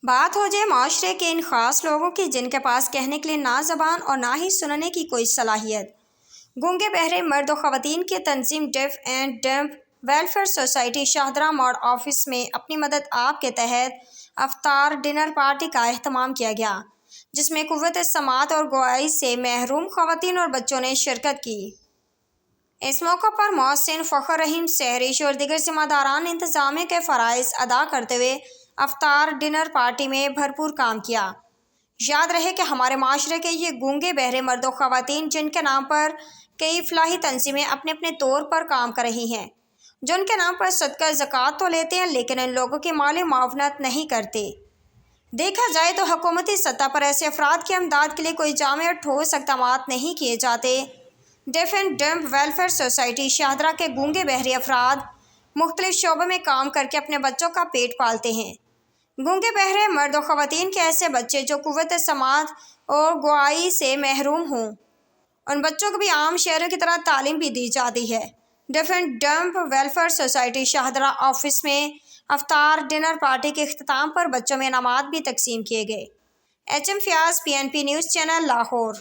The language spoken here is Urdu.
بات ہو جائے معاشرے کے ان خاص لوگوں کی جن کے پاس کہنے کے لیے نہ زبان اور نہ ہی سننے کی کوئی صلاحیت۔ گونگے بہرے مرد و خواتین کی تنظیم ڈیف and dumb welfare society Shahdara موڑ آفس میں اپنی مدد آپ کے تحت افطار ڈنر پارٹی کا اہتمام کیا گیا، جس میں قوت سماعت اور گواہی سے محروم خواتین اور بچوں نے شرکت کی۔ اس موقع پر محسن، فخر رحیم، سحریش اور دیگر ذمہ داران انتظامیہ کے فرائض ادا کرتے ہوئے افطار ڈنر پارٹی میں بھرپور کام کیا۔ یاد رہے کہ ہمارے معاشرے کے یہ گونگے بہرے مرد و خواتین جن کے نام پر کئی فلاحی تنظیمیں اپنے اپنے طور پر کام کر رہی ہیں، جو ان کے نام پر صدقہ زکوٰۃ تو لیتے ہیں لیکن ان لوگوں کی مالی معاونت نہیں کرتے۔ دیکھا جائے تو حکومتی سطح پر ایسے افراد کی امداد کے لیے کوئی جامع اور ٹھوس اقدامات نہیں کیے جاتے۔ ڈیف and dumb welfare society Shahdara کے گونگے بہرے افراد مختلف شعبوں میں کام کر کے اپنے بچوں کا پیٹ پالتے ہیں۔ گونگے بہرے مرد و خواتین کے ایسے بچے جو قوت سماعت اور گواہی سے محروم ہوں، ان بچوں کو بھی عام شہریوں کی طرح تعلیم بھی دی جاتی ہے۔ Deaf and dumb welfare society Shahdara office میں افطار ڈنر پارٹی کے اختتام پر بچوں میں انعامات بھی تقسیم کیے گئے۔ HM Fayaz, PNP news channel, Lahore.